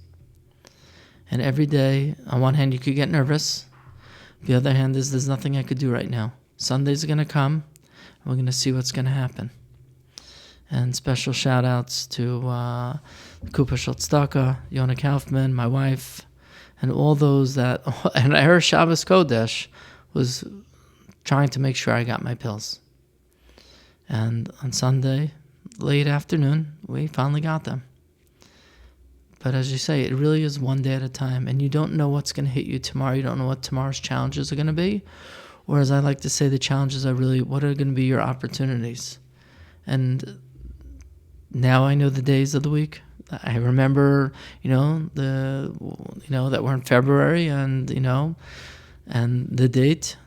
And every day, on one hand, you could get nervous. The other hand is there's nothing I could do right now. Sunday's going to come, and we're going to see what's going to happen. And special shout-outs to Kupa Shaltzdaka, Yona Kaufman, my wife, and all those that... And I heard Shabbos Kodesh was trying to make sure I got my pills. And on Sunday, late afternoon, we finally got them. But as you say, it really is one day at a time, and you don't know what's going to hit you tomorrow. You don't know what tomorrow's challenges are going to be. Or as I like to say, the challenges are really, what are going to be your opportunities? And now I know the days of the week. I remember, that we're in February, and and the date,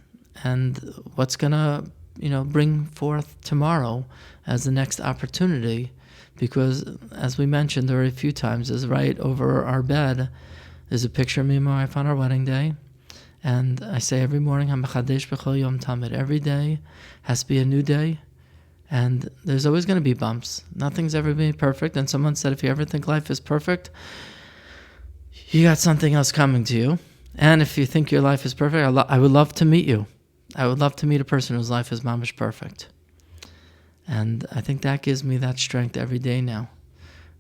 and what's gonna, bring forth tomorrow as the next opportunity. Because as we mentioned already a few times, is right over our bed. There's a picture of me and my wife on our wedding day, and I say every morning, "Hamachadesh b'chol yom tamid." Every day has to be a new day. And there's always going to be bumps. Nothing's ever been perfect. And someone said, if you ever think life is perfect, you got something else coming to you. And if you think your life is perfect, I would love to meet you. I would love to meet a person whose life is mamish perfect. And I think that gives me that strength every day now.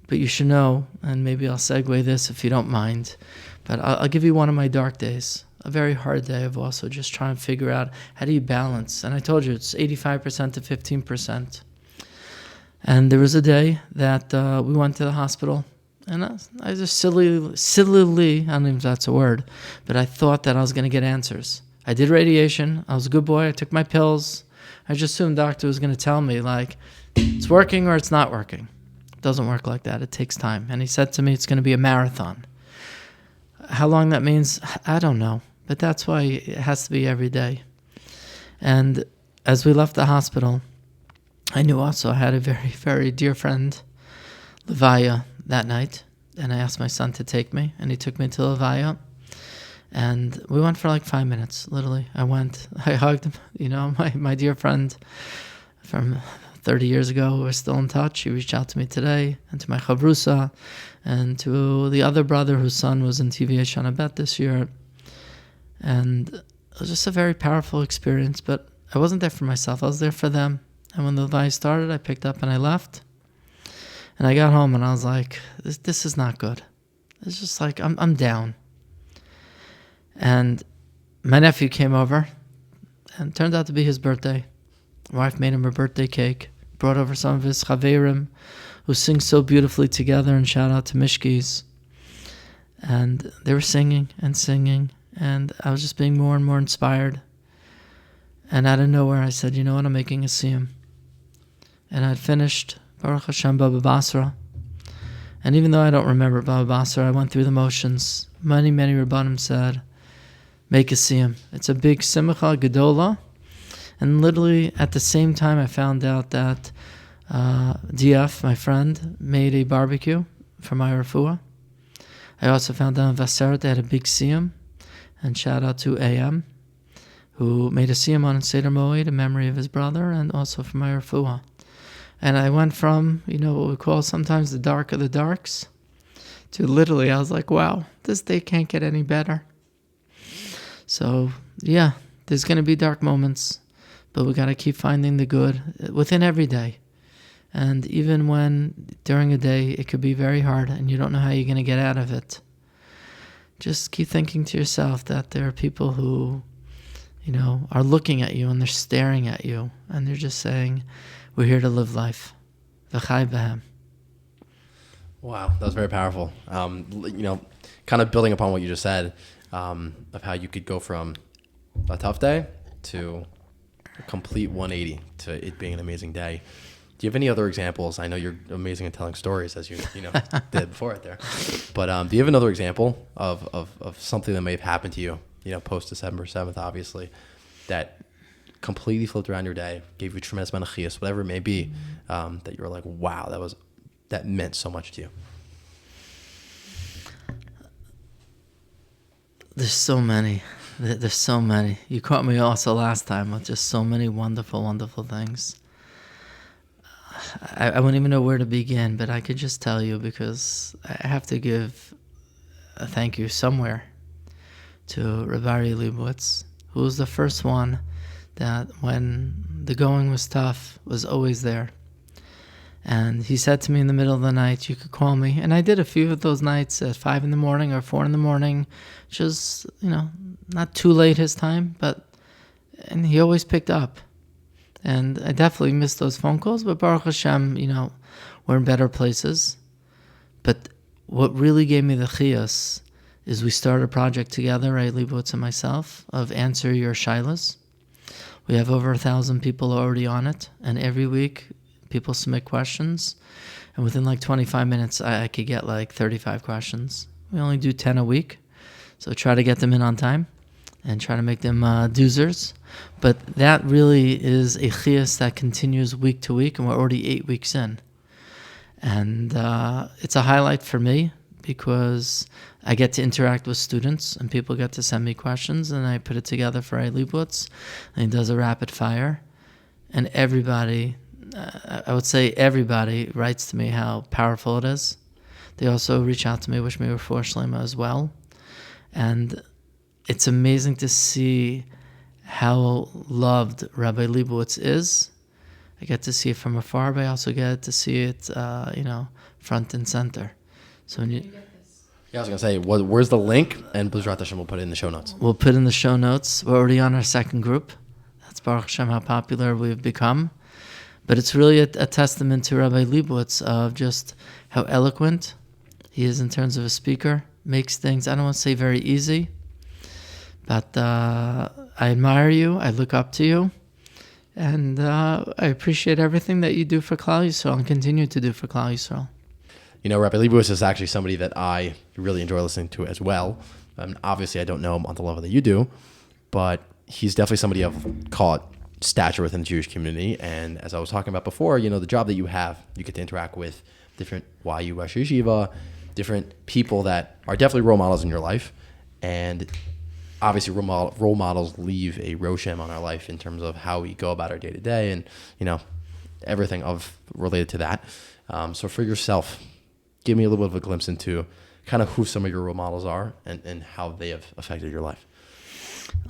But you should know, and maybe I'll segue this if you don't mind, but I'll give you one of my dark days. a very hard day of also just trying to figure out how do you balance. And I told you it's 85% to 15%. And there was a day that we went to the hospital, and I just sillily, I don't know if that's a word, but I thought that I was going to get answers. I did radiation. I was a good boy. I took my pills. I just assumed the doctor was going to tell me, like, it's working or it's not working. It doesn't work like that. It takes time. And he said to me it's going to be a marathon. How long that means, I don't know. But that's why it has to be every day. And as we left the hospital, I knew also I had a very, very dear friend, Levaya, that night. And I asked my son to take me, and he took me to Levaya. And we went for like 5 minutes, literally. I hugged him, my dear friend from 30 years ago. We're still in touch. He reached out to me today, and to my chavrusa, and to the other brother whose son was in TVA Shana Bet this year. And it was just a very powerful experience, but I wasn't there for myself. I was there for them. And when the Levi started, I picked up and I left. And I got home and I was like, this is not good. It's just like, I'm down. And my nephew came over, and it turned out to be his birthday. My wife made him a birthday cake, brought over some of his chaverim, who sing so beautifully together, and shout out to Mishkis. And they were singing and singing, and I was just being more and more inspired. And out of nowhere, I said, you know what, I'm making a siyum. And I'd finished Baruch Hashem Baba Basra. And even though I don't remember Baba Basra, I went through the motions. Many, many Rabbanim said, make a siyum. It's a big simcha gedola. And literally at the same time, I found out that DF, my friend, made a barbecue for my refuah. I also found out in Vaseret they had a big siyum. And shout out to AM, who made a siyum on Seder Moed in memory of his brother, and also for my refuah. And I went from, what we call sometimes the dark of the darks, to literally, I was like, wow, this day can't get any better. So, yeah, there's going to be dark moments, but we got to keep finding the good within every day. And even when during a day it could be very hard and you don't know how you're going to get out of it, just keep thinking to yourself that there are people who, are looking at you and they're staring at you and they're just saying, we're here to live life. V'chai b'hem. Wow, that was very powerful. Kind of building upon what you just said, of how you could go from a tough day to a complete 180 to it being an amazing day. Do you have any other examples? I know you're amazing at telling stories, as you did before it there. But do you have another example of something that may have happened to you, post December 7th, obviously, that completely flipped around your day, gave you a tremendous amount of chiyus, whatever it may be, that you were like, wow, that meant so much to you? There's so many. There's so many. You caught me also last time with just so many wonderful, wonderful things. I wouldn't even know where to begin, but I could just tell you, because I have to give a thank you somewhere to Rabbi Leibowitz, who was the first one that when the going was tough was always there. And he said to me in the middle of the night, you could call me. And I did a few of those nights at 5 in the morning or 4 in the morning, just, not too late his time, and he always picked up. And I definitely missed those phone calls, but Baruch Hashem, we're in better places. But what really gave me the chiyas is we started a project together, Ray Leibowitz and myself, of Answer Your Shilas. We have over 1,000 people already on it, and every week people submit questions, and within like 25 minutes I could get like 35 questions. We only do 10 a week, so try to get them in on time and try to make them doozers. But that really is a chiyas that continues week to week, and we're already 8 weeks in. And it's a highlight for me because I get to interact with students and people get to send me questions, and I put it together for Ray Leibowitz, and he does a rapid fire. And everybody, I would say everybody, writes to me how powerful it is. They also reach out to me, wish me refuah shlema as well. And it's amazing to see how loved Rabbi Leibowitz is. I get to see it from afar, but I also get to see it, front and center. So when You get this. Yeah, I was going to say, where's the link? And B'ezrat Hashem, we'll put it in the show notes. We'll put in the show notes. We're already on our second group. That's Baruch Hashem how popular we've become. But it's really a testament to Rabbi Leibowitz of just how eloquent he is in terms of a speaker. Makes things, I don't want to say very easy, but I admire you. I look up to you. And I appreciate everything that you do for Klal Yisrael and continue to do for Klal Yisrael. You know, Rabbi Leibowitz is actually somebody that I really enjoy listening to as well. Obviously, I don't know him on the level that you do, but he's definitely somebody of, call it, stature within the Jewish community. And as I was talking about before, you know, the job that you have, you get to interact with different YU Yeshiva, different people that are definitely role models in your life. And obviously role models leave a roshem on our life in terms of how we go about our day to day and, you know, everything related to that. So for yourself, give me a little bit of a glimpse into kind of who some of your role models are and how they have affected your life.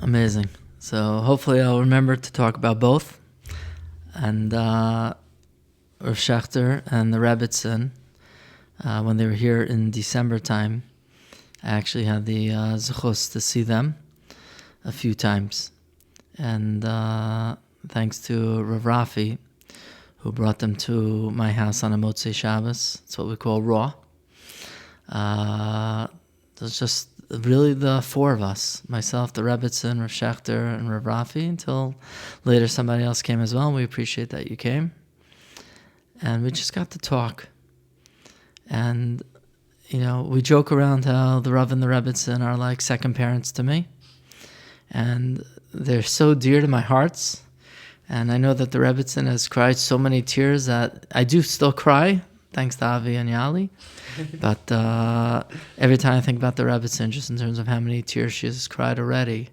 Amazing. So hopefully I'll remember to talk about both. And Rav Schechter and the Rebbitzin, when they were here in December time, I actually had the zechus to see them a few times. And thanks to Rav Rafi, who brought them to my house on a Motzei Shabbos. It's what we call Raw. There's just really the four of us, myself, the Rebbitzin, Rav Schechter, and Rav Rafi, until later somebody else came as well, and we appreciate that you came. And we just got to talk. And you know, we joke around how the Rav and the Rebbitzin are like second parents to me. And they're so dear to my hearts. And I know that the Rebbitzin has cried so many tears that I do still cry, thanks to Avi and Yali. But every time I think about the Rebbitzin, just in terms of how many tears she has cried already,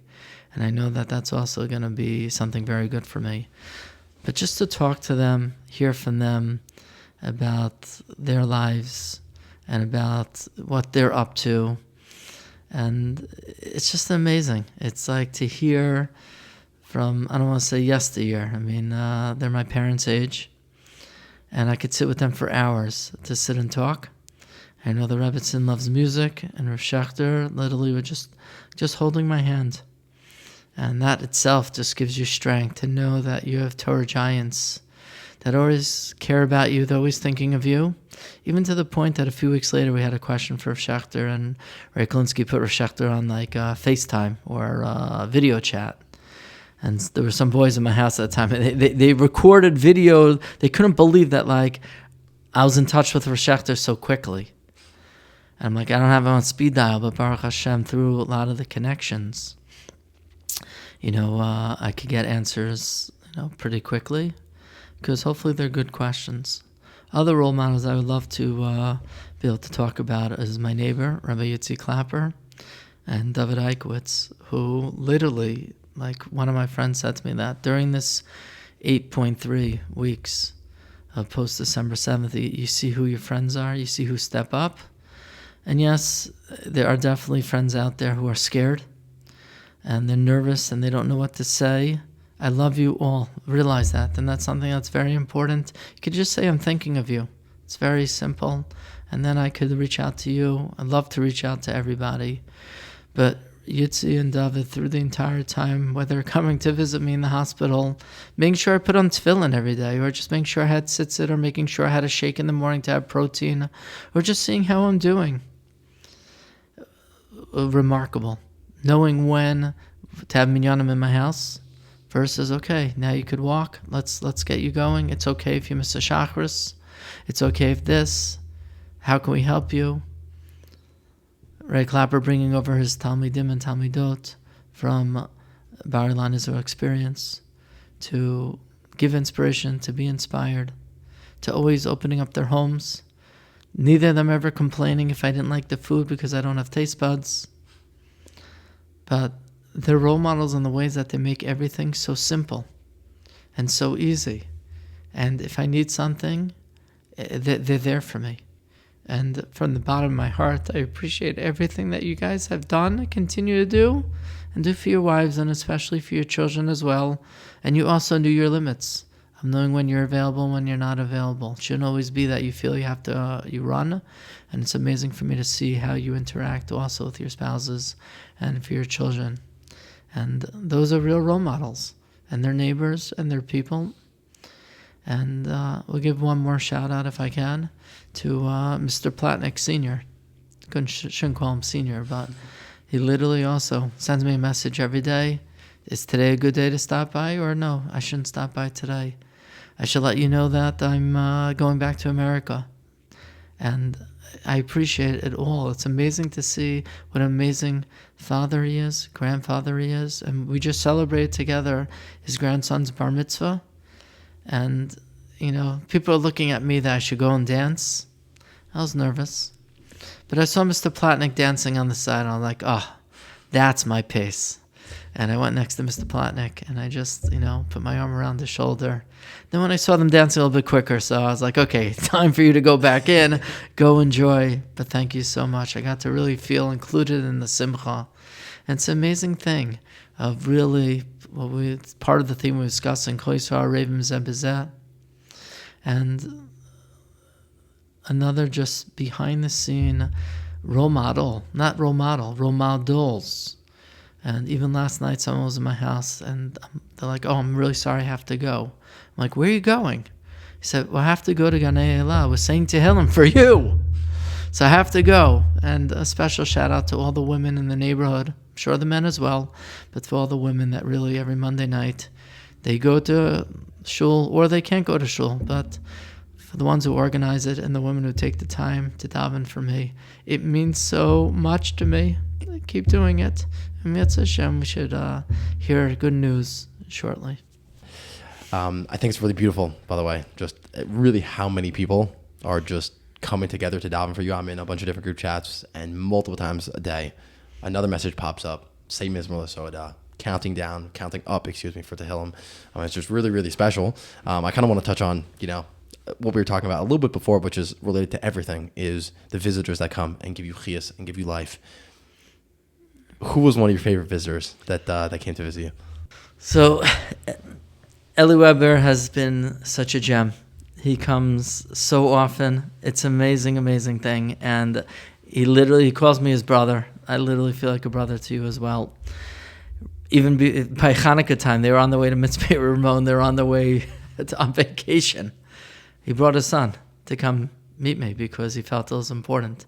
and I know that that's also going to be something very good for me. But just to talk to them, hear from them about their lives, and about what they're up to. And it's just amazing. It's like to hear from, I don't want to say yesteryear. I mean, they're my parents' age. And I could sit with them for hours to sit and talk. I know the Rebbitzin loves music, and Rav Schechter literally was just holding my hand. And that itself just gives you strength to know that you have Torah giants that always care about you. They're always thinking of you. Even to the point that a few weeks later we had a question for Rav Schechter, and Ray Klinsky put Rav Schechter on like FaceTime or video chat. And there were some boys in my house at the time. They recorded video. They couldn't believe that like I was in touch with Rav Schechter so quickly. And I'm like, I don't have him on speed dial, but Baruch Hashem, through a lot of the connections, you know, I could get answers, you know, pretty quickly, because hopefully they're good questions. Other role models I would love to be able to talk about is my neighbor, Rabbi Yitzi Clapper, and David Eichwitz, who literally, like one of my friends said to me that during this 8.3 weeks of post-December 7th, you see who your friends are, you see who step up. And yes, there are definitely friends out there who are scared, and they're nervous, and they don't know what to say. I love you all. Realize that. And that's something that's very important. You could just say, I'm thinking of you. It's very simple. And then I could reach out to you. I'd love to reach out to everybody. But Yitzi and David, through the entire time, whether coming to visit me in the hospital, making sure I put on tefillin every day, or just making sure I had tzitzit, or making sure I had a shake in the morning to have protein, or just seeing how I'm doing. Remarkable. Knowing when to have minyanim in my house versus, okay, now you could walk. Let's get you going. It's okay if you miss a shachris. It's okay if this. How can we help you? Ray Clapper bringing over his Talmidim and Talmidot from Bar Ilan Israel experience to give inspiration, to be inspired, to always opening up their homes. Neither of them ever complaining if I didn't like the food because I don't have taste buds. But they're role models in the ways that they make everything so simple and so easy. And if I need something, they're there for me. And from the bottom of my heart, I appreciate everything that you guys have done and continue to do. And do for your wives and especially for your children as well. And you also knew your limits. knowing when you're available and when you're not available. It shouldn't always be that you feel you have to, you run. And it's amazing for me to see how you interact also with your spouses and for your children. And those are real role models. And they're neighbors and they're people. And we'll give one more shout out if I can to Mr. Platnick Sr. Shouldn't call him Senior, but he literally also sends me a message every day. Is today a good day to stop by, or no, I shouldn't stop by today? I should let you know that I'm going back to America. And I appreciate it all. It's amazing to see what an amazing father he is, grandfather he is. And we just celebrated together his grandson's bar mitzvah. And, you know, people are looking at me that I should go and dance. I was nervous. But I saw Mr. Platnick dancing on the side, and I was like, oh, that's my pace. And I went next to Mr. Platnick, and I just, you know, put my arm around his shoulder. Then when I saw them dancing a little bit quicker, so I was like, okay, time for you to go back in. Go enjoy. But thank you so much. I got to really feel included in the simcha. And it's an amazing thing of really, it's part of the theme we're discussing, and another just behind-the-scene role models. And even last night, someone was in my house, and they're like, oh, I'm really sorry I have to go. I'm like, where are you going? He said, well, I have to go to Ganei Elah. I was saying Tehillim for you. So I have to go. And a special shout out to all the women in the neighborhood. I'm sure the men as well, but for all the women that really every Monday night, they go to shul, or they can't go to shul, but for the ones who organize it and the women who take the time to daven for me, it means so much to me. I keep doing it. And Mitzvah Hashem, we should hear good news shortly. I think it's really beautiful, by the way, just really how many people are just coming together to daven for you. I'm in a bunch of different group chats, and multiple times a day, another message pops up, same Mizmor Soda, counting up, for Tehillim. It's just really, really special. I kind of want to touch on, you know, what we were talking about a little bit before, which is related to everything, is the visitors that come and give you chiyas and give you life. Who was one of your favorite visitors that came to visit you? So, Eli Weber has been such a gem. He comes so often. It's an amazing, amazing thing. And he calls me his brother. I literally feel like a brother to you as well. Even by Hanukkah time, they were on the way to Mitzvah Ramon. They were on their way on vacation. He brought his son to come meet me because he felt it was important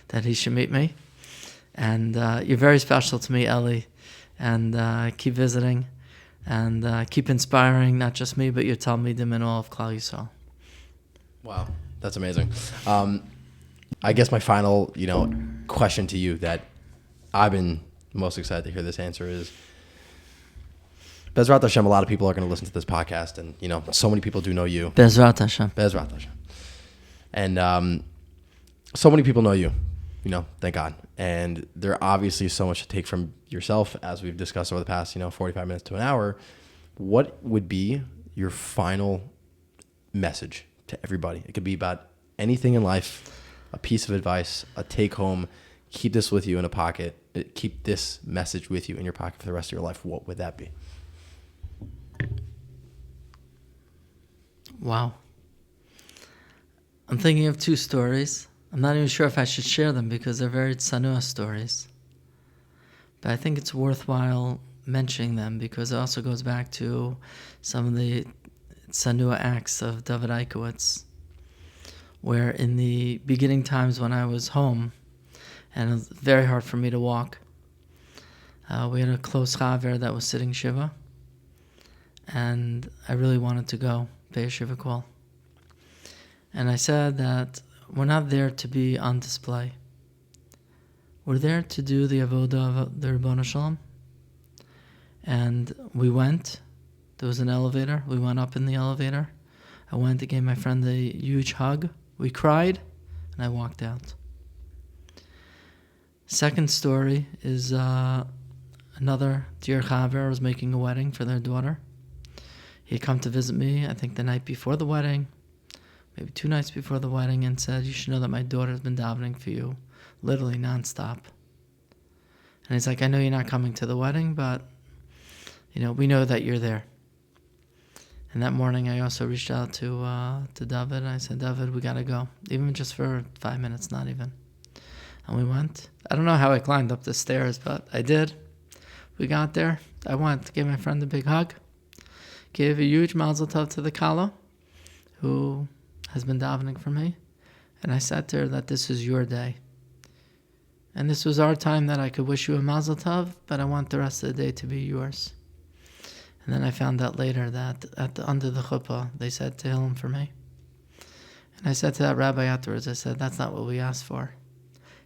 that he should meet me. And you're very special to me, Eli. And keep visiting and keep inspiring not just me, but your Talmidim and all of Klal Yisrael. Wow, that's amazing. I guess my final, question to you that I've been most excited to hear this answer is, Bezrat Hashem, a lot of people are going to listen to this podcast, and, so many people do know you. Bezrat Hashem. Bezrat Hashem. And so many people know you, thank God. And there obviously is so much to take from yourself, as we've discussed over the past, 45 minutes to an hour. What would be your final message to everybody? It could be about anything in life, a piece of advice, a take home. Keep this with you in a pocket. Keep this message with you in your pocket for the rest of your life. What would that be? Wow. I'm thinking of two stories. I'm not even sure if I should share them because they're very tsanua stories. But I think it's worthwhile mentioning them because it also goes back to some of the tsanua acts of David Eikowitz, where in the beginning times when I was home, and it was very hard for me to walk, we had a close chaver that was sitting Shiva, and I really wanted to go pay a Shiva call. And I said that we're not there to be on display. We're there to do the avodah of the Ribbon Shalom. And we went. There was an elevator. We went up in the elevator. I went and gave my friend a huge hug. We cried, and I walked out. Second story is another dear chaver was making a wedding for their daughter. He had come to visit me, I think the night before the wedding, maybe 2 nights before the wedding, and said, you should know that my daughter's been davening for you, literally nonstop. And he's like, I know you're not coming to the wedding, but, we know that you're there. And that morning, I also reached out to David. And I said, David, we got to go. Even just for 5 minutes, not even. And we went. I don't know how I climbed up the stairs, but I did. We got there. I went, gave my friend a big hug. Gave a huge mazel tov to the Kala, who has been davening for me. And I said to her that this is your day. And this was our time that I could wish you a mazel tov, but I want the rest of the day to be yours. And then I found out later that under the chuppah, they said Tehillim for me. And I said to that rabbi afterwards, I said, that's not what we asked for.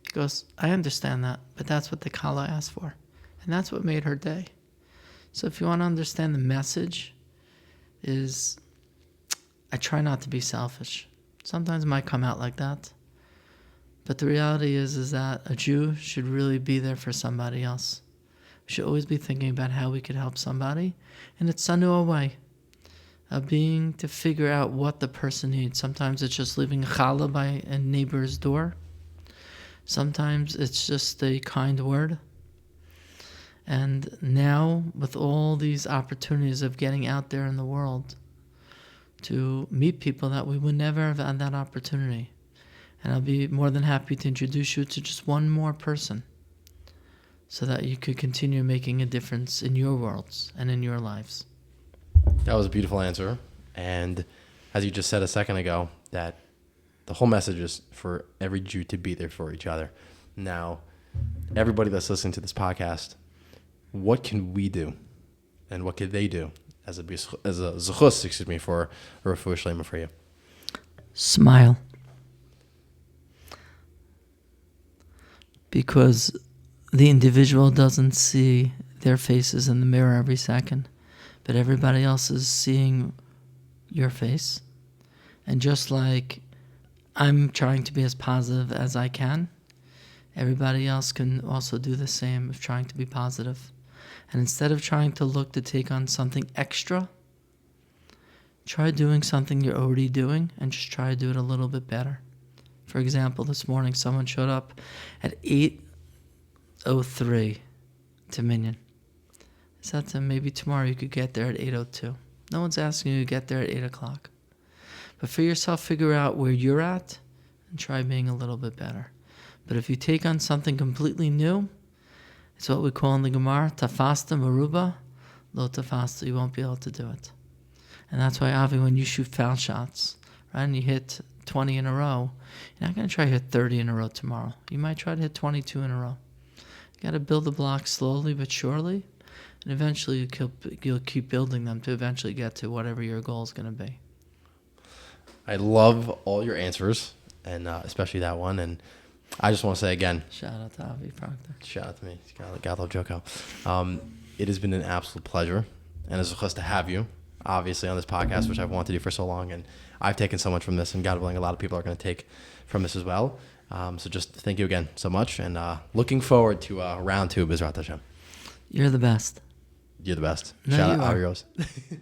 He goes, I understand that, but that's what the Kala asked for. And that's what made her day. So if you want to understand the message, is I try not to be selfish. Sometimes it might come out like that. But the reality is that a Jew should really be there for somebody else. We should always be thinking about how we could help somebody. And it's a new way of being to figure out what the person needs. Sometimes it's just leaving a challah by a neighbor's door. Sometimes it's just a kind word. And now, with all these opportunities of getting out there in the world to meet people that we would never have had that opportunity. And I'll be more than happy to introduce you to just one more person so that you could continue making a difference in your worlds and in your lives. That was a beautiful answer. And as you just said a second ago, that the whole message is for every Jew to be there for each other. Now, everybody that's listening to this podcast, what can we do and what could they do as a zechus, for a refuah shlema for you? Smile. Because the individual doesn't see their faces in the mirror every second, but everybody else is seeing your face. And just like I'm trying to be as positive as I can, everybody else can also do the same of trying to be positive. And instead of trying to look to take on something extra, try doing something you're already doing and just try to do it a little bit better. For example, this morning someone showed up at 8:03 to Minyan. I said to him, maybe tomorrow you could get there at 8:02. No one's asking you to get there at 8 o'clock. But for yourself, figure out where you're at and try being a little bit better. But if you take on something completely new, it's what we call in the Gemara, tafasta maruba, lo tafasta, you won't be able to do it. And that's why, Avi, when you shoot foul shots, right, and you hit 20 in a row, you're not going to try to hit 30 in a row tomorrow. You might try to hit 22 in a row. You got to build the blocks slowly but surely, and eventually you'll keep building them to eventually get to whatever your goal is going to be. I love all your answers, and especially that one. And I just want to say again, shout out to Avi Proctor. Shout out to me. God love Joko. It has been an absolute pleasure, and it's a chus to have you, obviously, on this podcast, which I've wanted to do for so long. And I've taken so much from this, and God willing, a lot of people are going to take from this as well. So just thank you again so much, and looking forward to round two, B'ezrat Hashem. You're the best. You're the best. No, Shout you out are. Arios.